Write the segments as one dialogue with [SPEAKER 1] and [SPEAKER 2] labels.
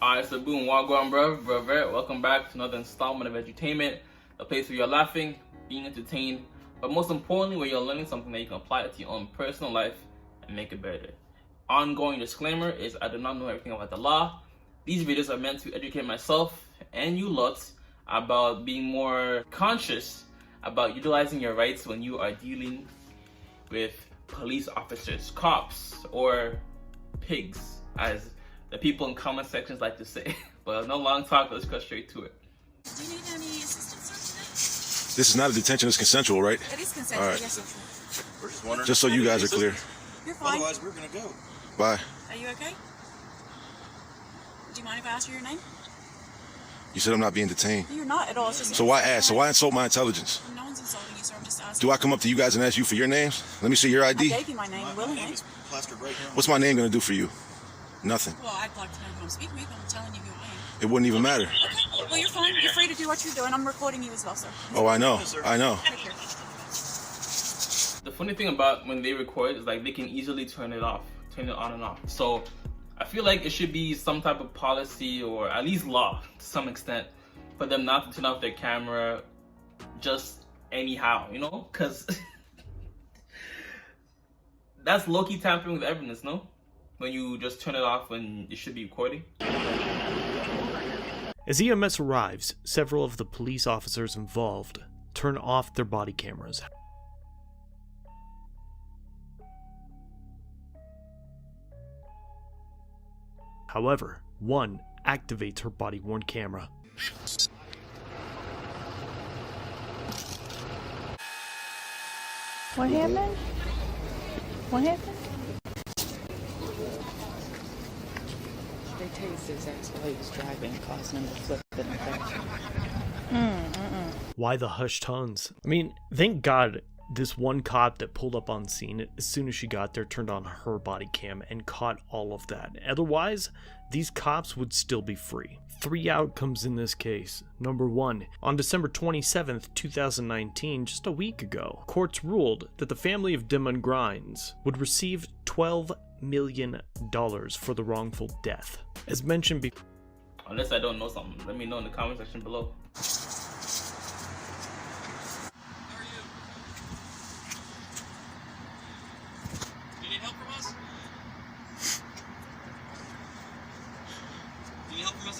[SPEAKER 1] Alright, so boom, wagwan bro, welcome back to another installment of Edutainment, a place where you're laughing, being entertained, but most importantly where you're learning something that you can apply to your own personal life and make it better. Ongoing disclaimer is I do not know everything about the law. These videos are meant to educate myself and you lots about being more conscious about utilizing your rights when you are dealing with police officers, cops, or pigs, as the people in comment sections like to say. But no long talk, let's go straight to it.
[SPEAKER 2] Do you need any assistance on today?
[SPEAKER 3] This is not a detention, it's consensual, right?
[SPEAKER 2] It is consensual,
[SPEAKER 3] all right.
[SPEAKER 2] Yes.
[SPEAKER 4] We're just wondering.
[SPEAKER 3] Just so you guys are clear.
[SPEAKER 2] You're fine.
[SPEAKER 4] Otherwise, we're gonna go.
[SPEAKER 3] Bye.
[SPEAKER 2] Are you okay? Do you mind if I ask you your name?
[SPEAKER 3] You said I'm not being detained.
[SPEAKER 2] You're not at all. It's just
[SPEAKER 3] So why ask? So why insult my intelligence?
[SPEAKER 2] No one's insulting you, sir. I'm just asking.
[SPEAKER 3] Do I come up to you guys and ask you for your names? Let me see your
[SPEAKER 2] I
[SPEAKER 3] ID.
[SPEAKER 2] gave you my name
[SPEAKER 4] My
[SPEAKER 2] willingly.
[SPEAKER 4] name is plastered right here.
[SPEAKER 3] What's my name gonna do for you? Nothing.
[SPEAKER 2] Well, I'd like to know who I'm speaking with. I'm telling you who I am.
[SPEAKER 3] It wouldn't even matter.
[SPEAKER 2] Okay. Well, you're fine. You're free to do what you're doing. I'm recording you as well, sir.
[SPEAKER 3] Oh, I know. I know.
[SPEAKER 2] Take care.
[SPEAKER 1] The funny thing about when they record is like they can easily turn it off, turn it on and off. So I feel like it should be some type of policy or at least law to some extent for them not to turn off their camera just anyhow, you know? Because that's low-key tampering with evidence, no? When you just turn it off when it should be recording.
[SPEAKER 5] As EMS arrives, several of the police officers involved turn off their body cameras. However, one activates her body-worn camera.
[SPEAKER 6] What happened? What happened?
[SPEAKER 7] They tell you the exact while he was driving, causing him to flip it and crash.
[SPEAKER 5] Why the hushed tones? I mean, thank God this one cop that pulled up on scene as soon as she got there turned on her body cam and caught all of that. Otherwise, these cops would still be free. 3 outcomes in this case. Number 1, on December 27th, 2019, just a week ago, courts ruled that the family of Damon Grimes would receive $12 million for the wrongful death. As mentioned before.
[SPEAKER 1] Unless I don't know something, let me know in the comment section below.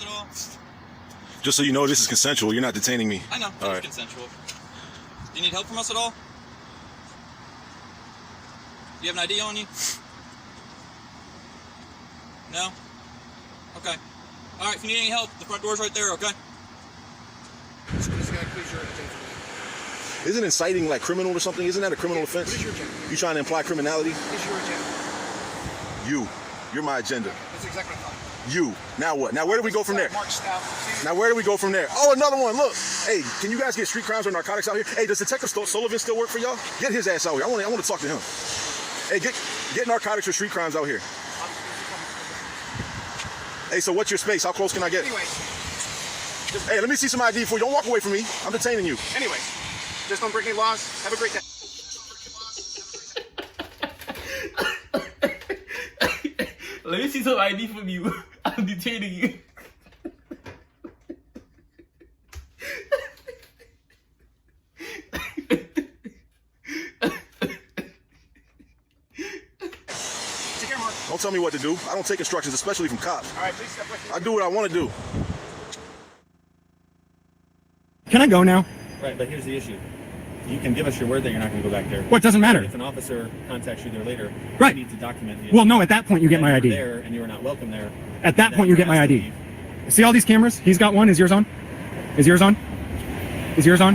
[SPEAKER 4] At all?
[SPEAKER 3] Just so you know, this is consensual. You're not detaining me.
[SPEAKER 4] I know.
[SPEAKER 3] All
[SPEAKER 4] It's
[SPEAKER 3] right.
[SPEAKER 4] consensual. Do you need help from us at all? Do you have an ID on you? No? Okay. All right, if you need any help, the front door's right there, okay?
[SPEAKER 3] Isn't inciting like criminal or something? Isn't that a criminal offense?
[SPEAKER 8] What is your agenda?
[SPEAKER 3] You trying to imply criminality?
[SPEAKER 8] What is your agenda?
[SPEAKER 3] You're my agenda.
[SPEAKER 8] That's exactly what I thought.
[SPEAKER 3] You. Now what? Now where do we go from there?
[SPEAKER 8] Mark Stout.
[SPEAKER 3] Now where do we go from there? Oh, another one. Look. Hey, can you guys get street crimes or narcotics out here? Hey, does Detective Sullivan still work for y'all? Get his ass out here. I want to talk to him. Hey, get narcotics or street crimes out here. Hey, so what's your space? How close can I get?
[SPEAKER 8] Anyway.
[SPEAKER 3] Hey, let me see some ID for you. Don't walk away from me. I'm detaining you.
[SPEAKER 8] Anyway. Just don't break any laws. Have a great day.
[SPEAKER 1] Let me see some ID from you. I'm detaining you.
[SPEAKER 8] Take care, Mark.
[SPEAKER 3] Don't tell me what to do. I don't take instructions, especially from cops.
[SPEAKER 8] All right, please step away.
[SPEAKER 3] I do what I want to do.
[SPEAKER 9] Can I go now?
[SPEAKER 10] Right, but here's the issue. You can give us your word that you're not going to go back there.
[SPEAKER 9] What doesn't matter?
[SPEAKER 10] If an officer contacts you there later,
[SPEAKER 9] Right.
[SPEAKER 10] you need to document the
[SPEAKER 9] Well, no, at that point you get my
[SPEAKER 10] you were
[SPEAKER 9] ID.
[SPEAKER 10] there and you were not welcome there.
[SPEAKER 9] At that
[SPEAKER 10] then
[SPEAKER 9] point you
[SPEAKER 10] you're
[SPEAKER 9] get my
[SPEAKER 10] asked to
[SPEAKER 9] ID.
[SPEAKER 10] leave.
[SPEAKER 9] See all these cameras? He's got one. Is yours on? Is yours on? Is yours on?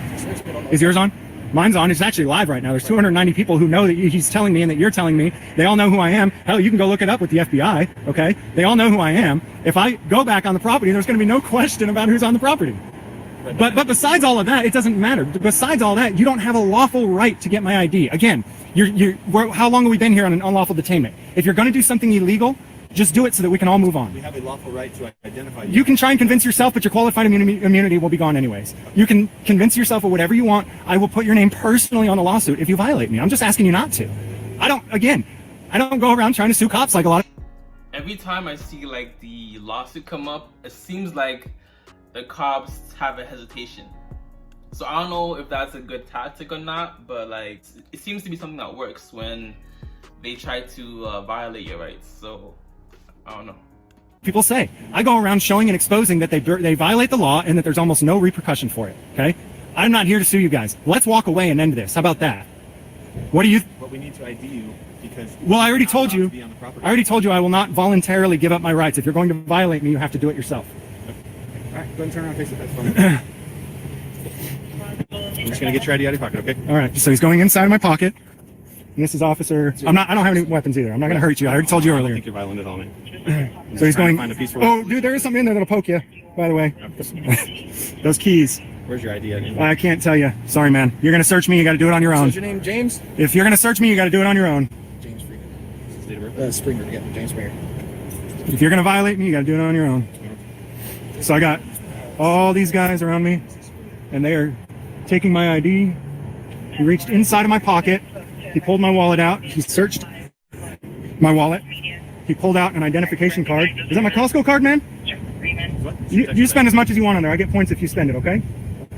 [SPEAKER 9] Is yours on? Mine's on. It's actually live right now. There's 290 people who know that he's telling me and that you're telling me. They all know who I am. Hell, you can go look it up with the FBI, okay? They all know who I am. If I go back on the property, there's going to be no question about who's on the property. But besides all of that, it doesn't matter. Besides all that, you don't have a lawful right to get my ID. Again, how long have we been here on an unlawful detainment? If you're going to do something illegal, just do it so that we can all move on.
[SPEAKER 10] We have a lawful right to identify you.
[SPEAKER 9] You can try and convince yourself, but your qualified immunity will be gone anyways. You can convince yourself of whatever you want. I will put your name personally on a lawsuit if you violate me. I'm just asking you not to. I don't go around trying to sue cops like a lot of...
[SPEAKER 1] every time I see like the lawsuit come up, it seems like the cops have a hesitation. So I don't know if that's a good tactic or not, but like it seems to be something that works when they try to violate your rights. So I don't know.
[SPEAKER 9] People say. I go around showing and exposing that they violate the law and that there's almost no repercussion for it. Okay? I'm not here to sue you guys. Let's walk away and end this. How about that? What do you?
[SPEAKER 10] But we need to ID you because.
[SPEAKER 9] Well, I already told you.
[SPEAKER 10] I
[SPEAKER 9] I will not voluntarily give up my rights. If you're going to violate me, you have to do it yourself.
[SPEAKER 10] All right, go ahead and turn around and face it. That's fine. I'm just gonna get your ID out of your pocket, okay?
[SPEAKER 9] All right. So he's going inside of my pocket. And this is Officer. I don't have any weapons either. I'm not going to hurt you. I already told you
[SPEAKER 10] I
[SPEAKER 9] earlier.
[SPEAKER 10] don't think you're violent at all, man.
[SPEAKER 9] So he's going.
[SPEAKER 10] Find a peaceful
[SPEAKER 9] Oh, dude, there is something in there that'll poke you. By the way, those keys.
[SPEAKER 10] Where's your ID at?
[SPEAKER 9] I can't tell you. Sorry, man. You're going to search me. You got to do it on your own.
[SPEAKER 8] Is your name James?
[SPEAKER 9] If you're going to search me, you got to do it on your own.
[SPEAKER 8] James Springer. Springer, yeah, James Springer.
[SPEAKER 9] If you're going to violate me, you got to do it on your own. So I got all these guys around me, and they are taking my ID. He reached inside of my pocket. He pulled my wallet out. He searched my wallet. He pulled out an identification card. Is that my Costco card, man?
[SPEAKER 10] What?
[SPEAKER 9] You spend as much as you want on there. I get points if you spend it, okay?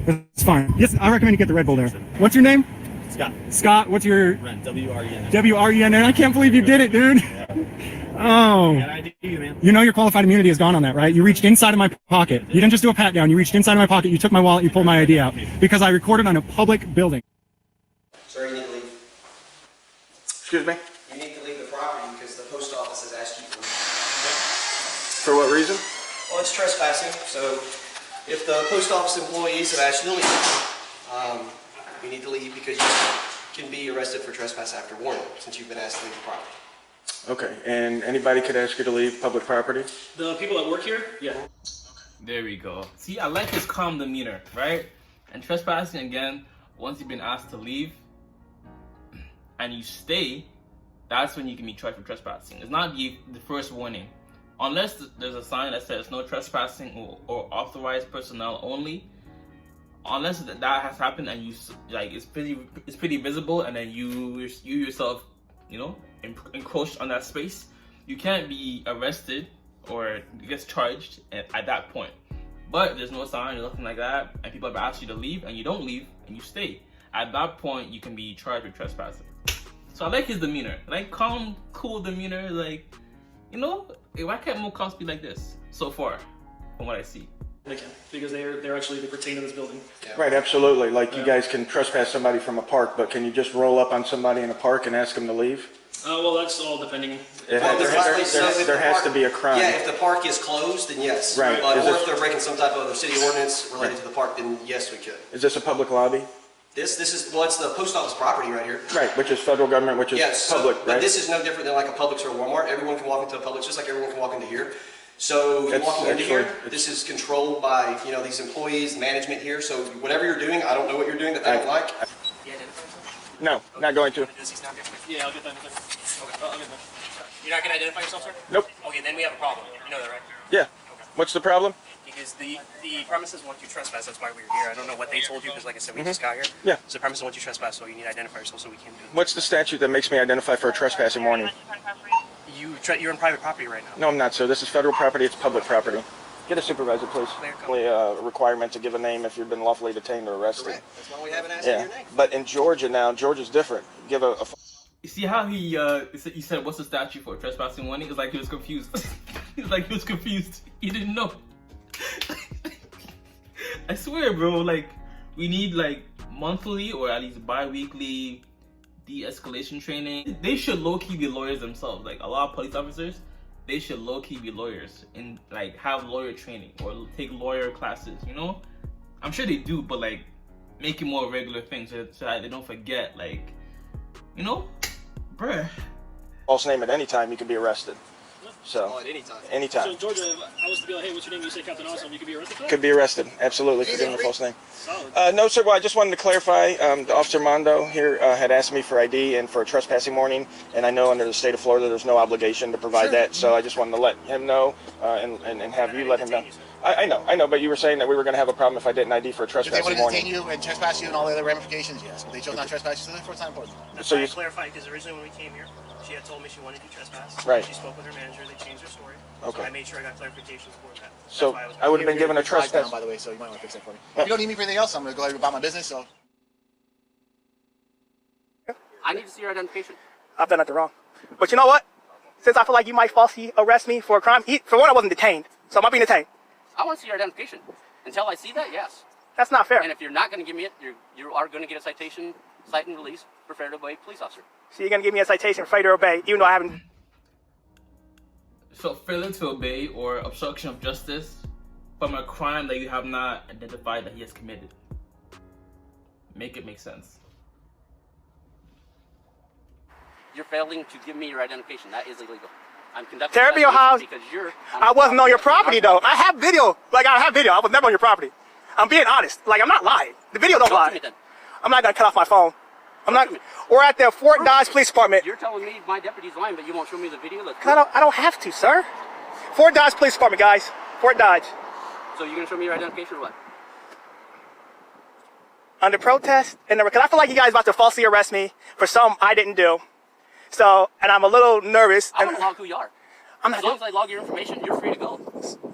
[SPEAKER 9] That's fine. Yes, I recommend you get the Red Bull there. What's your name?
[SPEAKER 10] Scott.
[SPEAKER 9] Scott, what's your...
[SPEAKER 10] Ren, W-R-E-N.
[SPEAKER 9] W-R-E-N. I can't believe you did it, dude. Oh.
[SPEAKER 10] Got ID, man.
[SPEAKER 9] You know your qualified immunity is gone on that, right? You reached inside of my pocket. You didn't just do a pat down. You reached inside of my pocket. You took my wallet. You pulled my ID out. Because I recorded on a public building.
[SPEAKER 11] Sir, you need to leave.
[SPEAKER 3] Excuse me?
[SPEAKER 11] You need to leave the property because the post office has asked you to leave.
[SPEAKER 3] For what reason?
[SPEAKER 11] Well, it's trespassing, so if the post office employees have asked you to leave, you need to leave because you can be arrested for trespass after warning since you've been asked to leave the property.
[SPEAKER 3] Okay, and anybody could ask you to leave public property?
[SPEAKER 4] The people that work here? Yeah.
[SPEAKER 1] There we go. See, I like his calm demeanor, right? And trespassing, again, once you've been asked to leave and you stay, that's when you can be charged for trespassing. It's not the first warning. Unless there's a sign that says no trespassing or authorized personnel only. Unless that has happened and you like it's pretty visible, and then you yourself, you know, encroached on that space, you can't be arrested or gets charged at that point. But there's no sign or nothing like that, and people have asked you to leave and you don't leave and you stay. At that point, you can be charged with trespassing. So I like his demeanor, like calm, cool demeanor. Like, you know, why can't more cops be like this so far, from what I see?
[SPEAKER 4] They can, because they pertain to this building.
[SPEAKER 11] Yeah.
[SPEAKER 3] Right, absolutely. Like you guys can trespass somebody from a park, but can you just roll up on somebody in a park and ask them to leave?
[SPEAKER 4] Well, that's all depending.
[SPEAKER 3] There has to be a crime.
[SPEAKER 11] Yeah, if the park is closed, then yes.
[SPEAKER 3] Right.
[SPEAKER 11] But, or if they're breaking some type of other city ordinance related to the park, then yes, we could.
[SPEAKER 3] Is this a public lobby?
[SPEAKER 11] This is, well, it's the post office property right here.
[SPEAKER 3] Right, which is federal government, which is public, right?
[SPEAKER 11] But this is no different than like a Publix or a Walmart. Everyone can walk into a Publix just like everyone can walk into here. So you're walking into here, this is controlled by, you know, these employees, management here. So whatever you're doing, I don't know what you're doing that they don't like.
[SPEAKER 3] No, not going to.
[SPEAKER 4] Yeah, I'll get that. Okay. I'll get that.
[SPEAKER 8] You're not going to identify yourself, sir?
[SPEAKER 3] Nope.
[SPEAKER 8] Okay, then we have a problem. You know that, right?
[SPEAKER 3] Yeah. What's the problem?
[SPEAKER 8] Because the premises want you trespass. That's why we're here. I don't know what they told you because, like I said, we just got here.
[SPEAKER 3] Yeah.
[SPEAKER 8] So the premises want you trespass, so you need to identify yourself so we can do it.
[SPEAKER 3] What's the statute that makes me identify for a trespassing warning?
[SPEAKER 8] You're on private property right now.
[SPEAKER 3] No, I'm not, sir. This is federal property. It's public property. Get a supervisor, please. Only a requirement to give a name if you've been lawfully detained or arrested.
[SPEAKER 11] Correct. That's why we haven't asked you your name.
[SPEAKER 3] But in Georgia now, Georgia's different. Give a
[SPEAKER 1] You see how he said, what's the statute for trespassing warning? It's like he was confused. It's like he was confused. He didn't know. I swear, bro, like, we need, like, monthly or at least bi-weekly de-escalation training. They should low-key be lawyers themselves. Like, a lot of police officers, they should low-key be lawyers and, like, have lawyer training or take lawyer classes, you know? I'm sure they do, but, like, make it more a regular thing so that they don't forget, like, you know? Bruh.
[SPEAKER 3] false name at any time, you can be arrested. So,
[SPEAKER 11] at any time.
[SPEAKER 3] Anytime.
[SPEAKER 4] So, Georgia, if I was to be like, hey, what's your name? You say Captain Awesome, you could be arrested for that?
[SPEAKER 3] Could be arrested, absolutely, for giving a false name.
[SPEAKER 4] Solid.
[SPEAKER 3] No, sir, well, I just wanted to clarify, the Officer Mondo here had asked me for ID and for a trespassing warning, and I know under the state of Florida there's no obligation to provide that, so I just wanted to let him know and have you let him know. I know, but you were saying that we were going to have a problem if I didn't ID for a trespassing warning.
[SPEAKER 8] If they want to detain you and trespass you and all the other ramifications, yes, but they chose not to trespass you, so therefore it's not important.
[SPEAKER 4] So you clarify, because originally when we came here,
[SPEAKER 8] She had told me she wanted to trespass.
[SPEAKER 3] Right.
[SPEAKER 8] She spoke with her manager. They changed their story.
[SPEAKER 3] Okay.
[SPEAKER 8] So I made sure I got clarifications for that. That's
[SPEAKER 3] So
[SPEAKER 8] why
[SPEAKER 3] I would have been given a
[SPEAKER 10] Drive
[SPEAKER 3] trespass.
[SPEAKER 10] down, by the way, so you might want to fix that for me. If you don't need me for anything else, I'm going to go ahead about my business. So
[SPEAKER 8] I need to see your identification.
[SPEAKER 9] I've done nothing wrong. But you know what? Since I feel like you might falsely arrest me for a crime, for one, I wasn't detained. So I'm not being detained.
[SPEAKER 8] I want to see your identification. Until I see that, yes.
[SPEAKER 9] That's not fair.
[SPEAKER 8] And if you're not going to give me it, you are going to get a citation, cite and release for failure to obey police officer.
[SPEAKER 9] So you're going to give me a citation for failure to obey, even though I haven't...
[SPEAKER 1] So failure to obey or obstruction of justice from a crime that you have not identified that he has committed. Make it make sense.
[SPEAKER 8] You're failing to give me your identification. That is illegal. I'm conducting
[SPEAKER 9] Tear up your house.
[SPEAKER 8] because you're...
[SPEAKER 9] I wasn't on your property, though. I have video. Like, I have video. I was never on your property. I'm being honest. Like, I'm not lying. The video don't
[SPEAKER 8] Show it to
[SPEAKER 9] lie.
[SPEAKER 8] me then.
[SPEAKER 9] I'm not going to cut off my phone. I'm not... We're at the Fort Dodge Police Department.
[SPEAKER 8] You're telling me my deputy's lying, but you won't show me the video?
[SPEAKER 9] I don't have to, sir. Fort Dodge Police Department, guys. Fort Dodge.
[SPEAKER 8] So you're going to show me your identification or what?
[SPEAKER 9] Under protest, and because I feel like you guys about to falsely arrest me for something I didn't do. So, and I'm a little nervous.
[SPEAKER 8] I want to log who you are.
[SPEAKER 9] I'm not
[SPEAKER 8] as long as I log your information, you're free to go.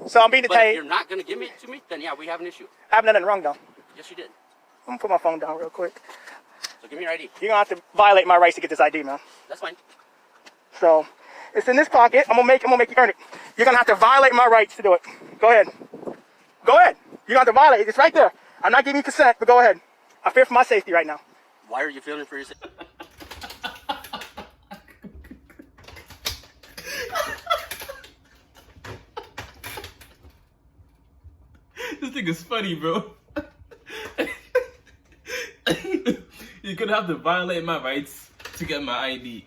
[SPEAKER 9] So I'm being
[SPEAKER 8] But
[SPEAKER 9] detained.
[SPEAKER 8] if you're not going to give it to me, then yeah, we have an issue.
[SPEAKER 9] I haven't done nothing wrong, though.
[SPEAKER 8] Yes, you did.
[SPEAKER 9] I'm going to put my phone down real quick.
[SPEAKER 8] So give me your ID.
[SPEAKER 9] You're going to have to violate my rights to get this ID, man.
[SPEAKER 8] That's fine.
[SPEAKER 9] So, it's in this pocket. I'm gonna make you earn it. You're going to have to violate my rights to do it. Go ahead. Go ahead. You're going to have to violate it. It's right there. I'm not giving you consent, but go ahead. I fear for my safety right now.
[SPEAKER 8] Why are you feeling for your safety?
[SPEAKER 1] This thing is funny, bro. You're gonna have to violate my rights to get my ID.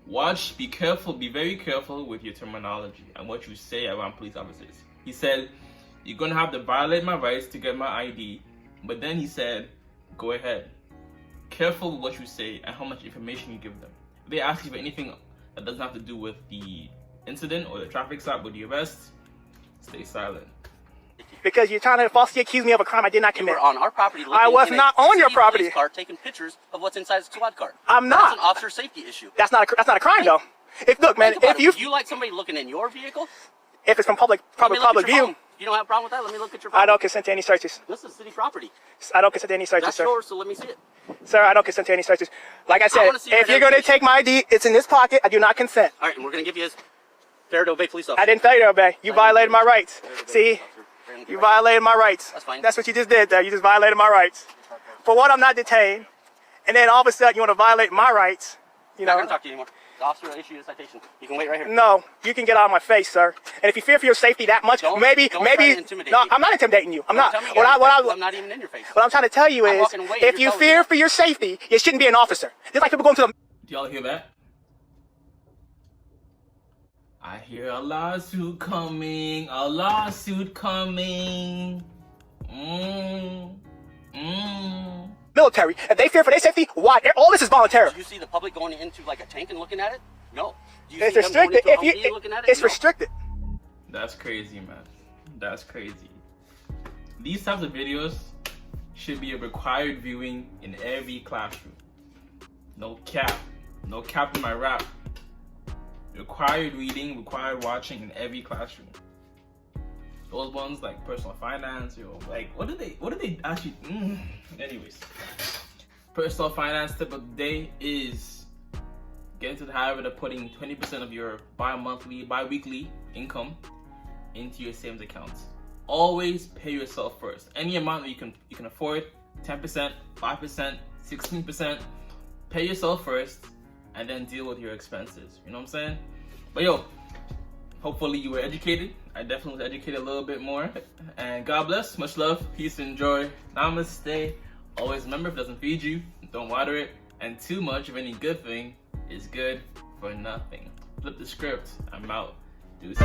[SPEAKER 1] Watch, be careful, be very careful with your terminology and what you say around police officers. He said, you're gonna have to violate my rights to get my ID, but then he said, go ahead. Careful with what you say and how much information you give them. If they ask you for anything that doesn't have to do with the incident or the traffic stop or the arrest, stay silent.
[SPEAKER 9] Because you're trying to falsely accuse me of a crime I did not commit.
[SPEAKER 8] You were on our property looking
[SPEAKER 9] I was
[SPEAKER 8] in
[SPEAKER 9] not
[SPEAKER 8] a
[SPEAKER 9] on your
[SPEAKER 8] city
[SPEAKER 9] property.
[SPEAKER 8] police car taking pictures of what's inside the squad car.
[SPEAKER 9] I'm not.
[SPEAKER 8] That's an officer safety issue.
[SPEAKER 9] That's not a crime, though. Look, man,
[SPEAKER 8] Think about
[SPEAKER 9] if
[SPEAKER 8] it. You like somebody looking in your vehicle?
[SPEAKER 9] If it's from public
[SPEAKER 8] Let me look at your
[SPEAKER 9] view,
[SPEAKER 8] phone. You don't have a problem with that? Let me look at your phone.
[SPEAKER 9] I don't consent to any searches.
[SPEAKER 8] This is city property.
[SPEAKER 9] I don't consent to any searches,
[SPEAKER 8] That's
[SPEAKER 9] sir.
[SPEAKER 8] yours, so let me see it.
[SPEAKER 9] Sir, I don't consent to any searches. Like I said,
[SPEAKER 8] wanna see your
[SPEAKER 9] if you're going to
[SPEAKER 8] identification.
[SPEAKER 9] take my ID, it's in this pocket. I do not consent.
[SPEAKER 8] All right, and we're going to give you his fair to obey police officer.
[SPEAKER 9] I didn't fail you to obey. You violated my rights. See? You violated my rights.
[SPEAKER 8] That's fine.
[SPEAKER 9] That's what you just did there. You just violated my rights. For one, I'm not detained. And then all of a sudden, you want to violate my rights. You
[SPEAKER 8] I'm not
[SPEAKER 9] know?
[SPEAKER 8] going to talk to you anymore. The officer will issue you a citation. You can wait right here.
[SPEAKER 9] No, you can get out of my face, sir. And if you fear for your safety that much,
[SPEAKER 8] Don't
[SPEAKER 9] maybe.
[SPEAKER 8] try to intimidate
[SPEAKER 9] No,
[SPEAKER 8] me.
[SPEAKER 9] I'm not intimidating you. I'm not.
[SPEAKER 8] Tell me
[SPEAKER 9] What
[SPEAKER 8] I'm not even in your face.
[SPEAKER 9] I'm trying to tell you
[SPEAKER 8] I'm
[SPEAKER 9] is,
[SPEAKER 8] walking away,
[SPEAKER 9] if
[SPEAKER 8] you're
[SPEAKER 9] you
[SPEAKER 8] telling me
[SPEAKER 9] fear
[SPEAKER 8] that.
[SPEAKER 9] for your safety, you shouldn't be an officer. Just like people going to the.
[SPEAKER 1] Do y'all hear that? I hear a lawsuit coming, a lawsuit coming.
[SPEAKER 9] Military. If they fear for their safety, why? All this is voluntary.
[SPEAKER 8] Do you see the public going into like a tank and looking at it? No. Do you
[SPEAKER 9] It's
[SPEAKER 8] see them going
[SPEAKER 9] restricted.
[SPEAKER 8] into a
[SPEAKER 9] If
[SPEAKER 8] Humvee
[SPEAKER 9] you,
[SPEAKER 8] and looking at it?
[SPEAKER 9] it's
[SPEAKER 8] No.
[SPEAKER 9] restricted.
[SPEAKER 1] That's crazy, man. That's crazy. These types of videos should be a required viewing in every classroom. No cap. No cap in my rap. Required reading, required watching in every classroom. Those ones like personal finance, like what did they actually anyways. Personal finance tip of the day is get into the habit of putting 20% of your bi-weekly income into your savings accounts. Always pay yourself first. Any amount that you can afford, 10%, 5%, 16%, pay yourself first and then deal with your expenses. You know what I'm saying? But yo, hopefully you were educated. I definitely was educated a little bit more. And God bless, much love, peace and joy. Namaste. Always remember, if it doesn't feed you, don't water it. And too much of any good thing is good for nothing. Flip the script. I'm out. Deuces.